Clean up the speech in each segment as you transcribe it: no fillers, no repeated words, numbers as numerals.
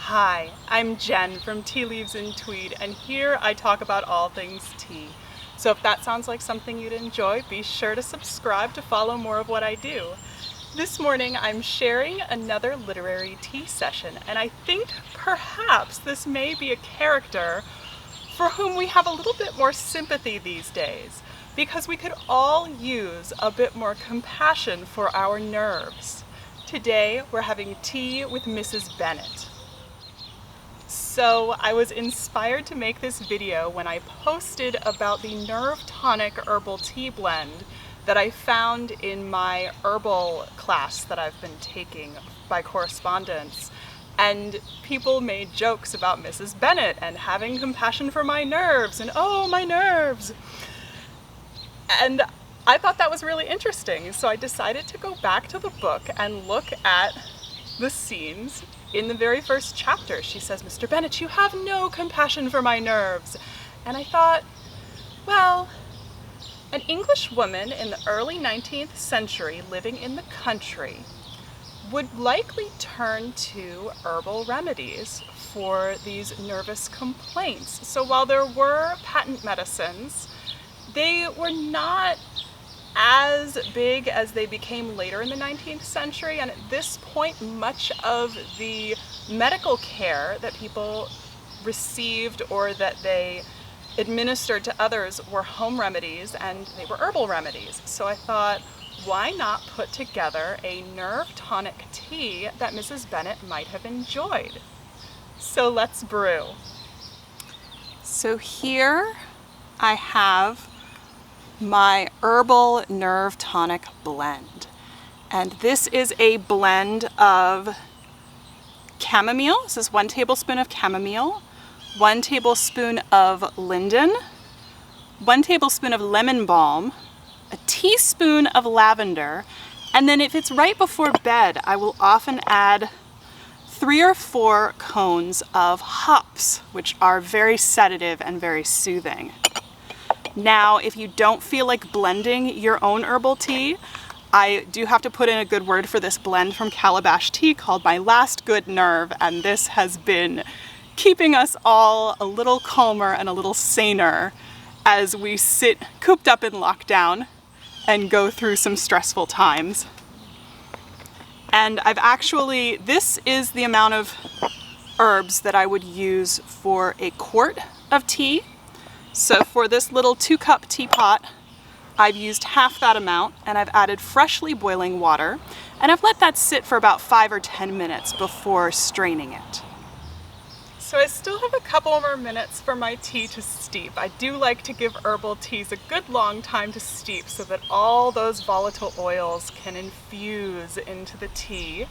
Hi, I'm Jen from Tea Leaves and Tweed, and here I talk about all things tea. So if that sounds like something you'd enjoy, be sure to subscribe to follow more of what I do. This morning I'm sharing another literary tea session, and I think perhaps this may be a character for whom we have a little bit more sympathy these days, because we could all use a bit more compassion for our nerves. Today we're having tea with Mrs. Bennet. So I was inspired to make this video when I posted about the Nerve Tonic herbal tea blend that I found in my herbal class that I've been taking by correspondence. And people made jokes about Mrs. Bennet and having compassion for my nerves and oh, my nerves. And I thought that was really interesting, so I decided to go back to the book and look at the scenes. In the very first chapter, she says, "Mr. Bennet, you have no compassion for my nerves." And I thought, well, an English woman in the early 19th century living in the country would likely turn to herbal remedies for these nervous complaints. So while there were patent medicines, they were not as big as they became later in the 19th century, and at this point much of the medical care that people received or that they administered to others were home remedies, and they were herbal remedies. So I thought, why not put together a nerve tonic tea that Mrs. Bennet might have enjoyed? So let's brew. So here I have my herbal nerve tonic blend, and this is a blend of chamomile. This is 1 tablespoon of chamomile, 1 tablespoon of linden, 1 tablespoon of lemon balm, a teaspoon of lavender, and then if it's right before bed, I will often add 3 or 4 cones of hops, which are very sedative and very soothing. Now, if you don't feel like blending your own herbal tea, I do have to put in a good word for this blend from Calabash Tea called My Last Good Nerve, and this has been keeping us all a little calmer and a little saner as we sit cooped up in lockdown and go through some stressful times. And this is the amount of herbs that I would use for a quart of tea. So for this little 2-cup teapot, I've used half that amount, and I've added freshly boiling water, and I've let that sit for about 5 or 10 minutes before straining it. So I still have a couple more minutes for my tea to steep. I do like to give herbal teas a good long time to steep so that all those volatile oils can infuse into the tea.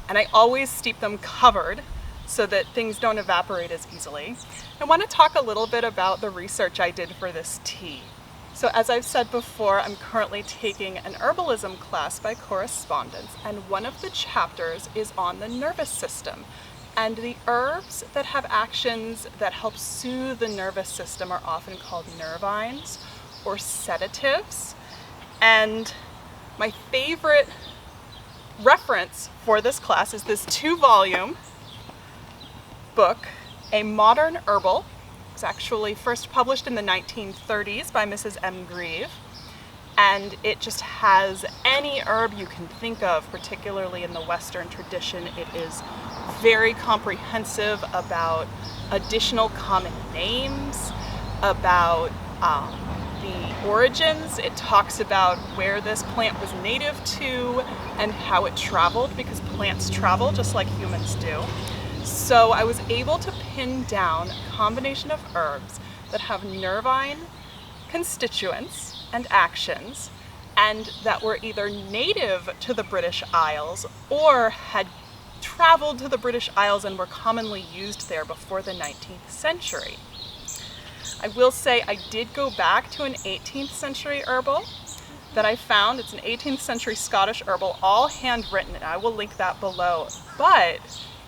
And I always steep them covered so that things don't evaporate as easily. I want to talk a little bit about the research I did for this tea. So as I've said before, I'm currently taking an herbalism class by correspondence, and one of the chapters is on the nervous system. And the herbs that have actions that help soothe the nervous system are often called nervines or sedatives. And my favorite reference for this class is this 2-volume book, A Modern Herbal. It was actually first published in the 1930s by Mrs. M. Grieve, and it just has any herb you can think of, particularly in the Western tradition. It is very comprehensive about additional common names, about the origins. It talks about where this plant was native to and how it traveled, because plants travel just like humans do. So I was able to pin down a combination of herbs that have nervine constituents and actions, and that were either native to the British Isles or had traveled to the British Isles and were commonly used there before the 19th century. I will say I did go back to an 18th century herbal that I found. It's an 18th century Scottish herbal, all handwritten, and I will link that below. But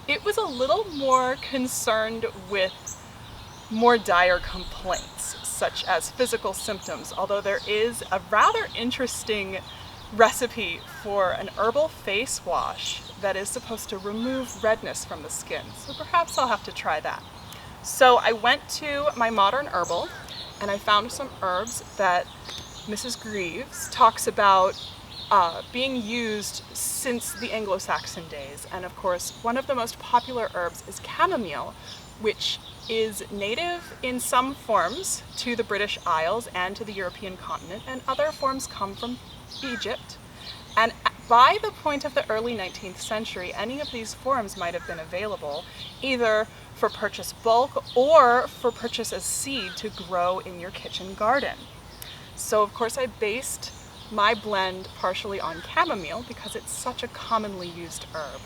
it was a little more concerned with more dire complaints, such as physical symptoms, although there is a rather interesting recipe for an herbal face wash that is supposed to remove redness from the skin. So perhaps I'll have to try that. So I went to my modern herbal and I found some herbs that Mrs. Greaves talks about being used since the Anglo-Saxon days. And of course, one of the most popular herbs is chamomile, which is native in some forms to the British Isles and to the European continent, and other forms come from Egypt. And by the point of the early 19th century, any of these forms might have been available, either for purchase bulk or for purchase as seed to grow in your kitchen garden. So of course I based my blend partially on chamomile because it's such a commonly used herb.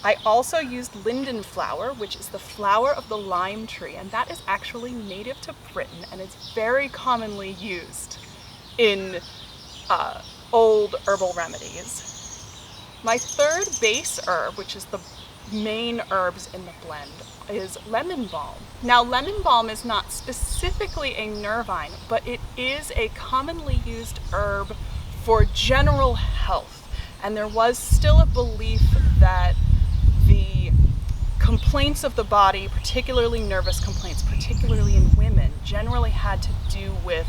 I also used linden flower, which is the flower of the lime tree, and that is actually native to Britain and it's very commonly used in old herbal remedies. My third base herb, which is the main herbs in the blend, is lemon balm. Now, lemon balm is not specifically a nervine, but it is a commonly used herb for general health. And there was still a belief that the complaints of the body, particularly nervous complaints, particularly in women, generally had to do with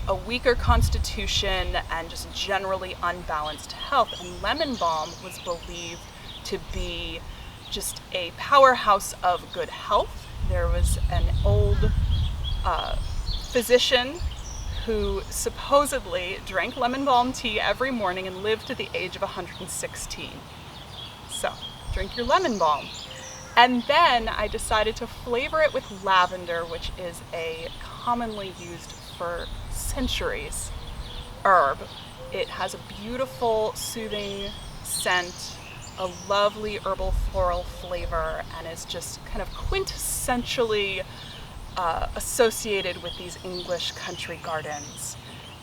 a weaker constitution and just generally unbalanced health. And lemon balm was believed to be just a powerhouse of good health. There was an old physician who supposedly drank lemon balm tea every morning and lived to the age of 116. So, drink your lemon balm. And then I decided to flavor it with lavender, which is a commonly used for centuries herb. It has a beautiful, soothing scent, a lovely herbal floral flavor, and is just kind of quintessentially associated with these English country gardens.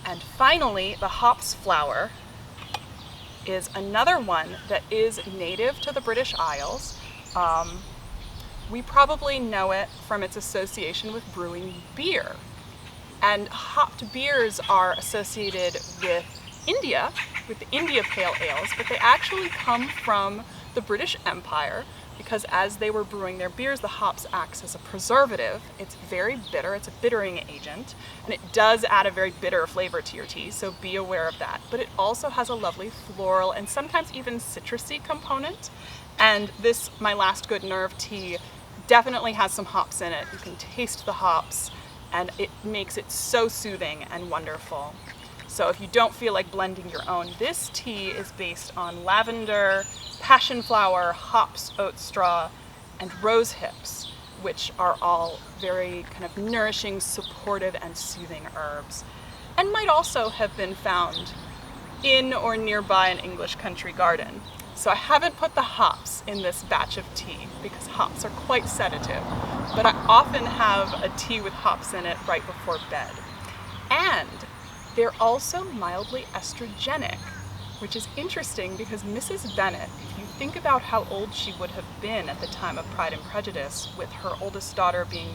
And finally, the hops flower is another one that is native to the British Isles. We probably know it from its association with brewing beer. And hopped beers are associated with India, with the India Pale Ales, but they actually come from the British Empire because as they were brewing their beers, the hops acts as a preservative. It's very bitter, it's a bittering agent, and it does add a very bitter flavor to your tea, so be aware of that. But it also has a lovely floral and sometimes even citrusy component. And this, my last good nerve tea, definitely has some hops in it. You can taste the hops, and it makes it so soothing and wonderful. So if you don't feel like blending your own, this tea is based on lavender, passion flower, hops, oat straw, and rose hips, which are all very kind of nourishing, supportive, and soothing herbs, and might also have been found in or nearby an English country garden. So I haven't put the hops in this batch of tea because hops are quite sedative, but I often have a tea with hops in it right before bed. And they're also mildly estrogenic, which is interesting because Mrs. Bennet, if you think about how old she would have been at the time of Pride and Prejudice, with her oldest daughter being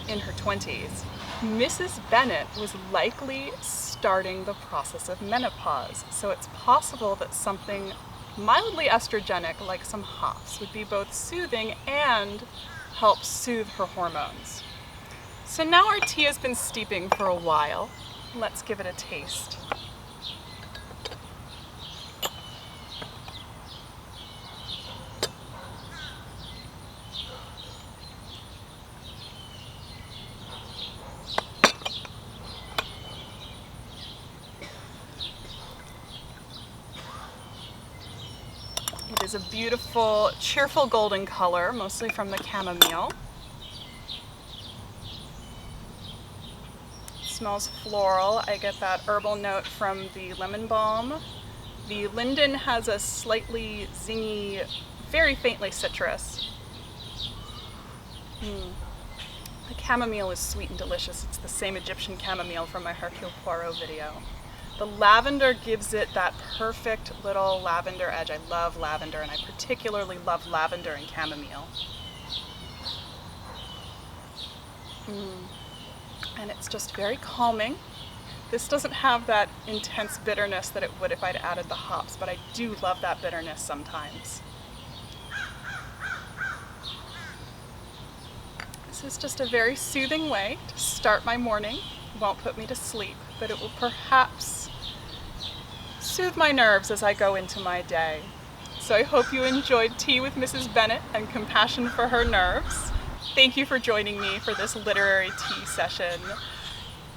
in her 20s, Mrs. Bennet was likely starting the process of menopause. So it's possible that something mildly estrogenic, like some hops, would be both soothing and help soothe her hormones. So now our tea has been steeping for a while. Let's give it a taste. It is a beautiful, cheerful golden color, mostly from the chamomile. Smells floral. I get that herbal note from the lemon balm. The linden has a slightly zingy, very faintly citrus. The chamomile is sweet and delicious. It's the same Egyptian chamomile from my Hercule Poirot video. The lavender gives it that perfect little lavender edge. I love lavender, and I particularly love lavender and chamomile. And it's just very calming, This doesn't have that intense bitterness that it would if I'd added the hops, but I do love that bitterness sometimes. This is just a very soothing way to start my morning. It won't put me to sleep, but it will perhaps soothe my nerves as I go into my day. So I hope you enjoyed Tea with Mrs. Bennet and compassion for her nerves. Thank you for joining me for this literary tea session,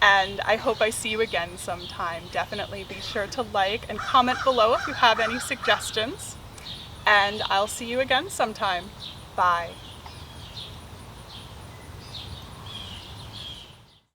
and I hope I see you again sometime. Definitely be sure to like and comment below if you have any suggestions, and I'll see you again sometime. Bye.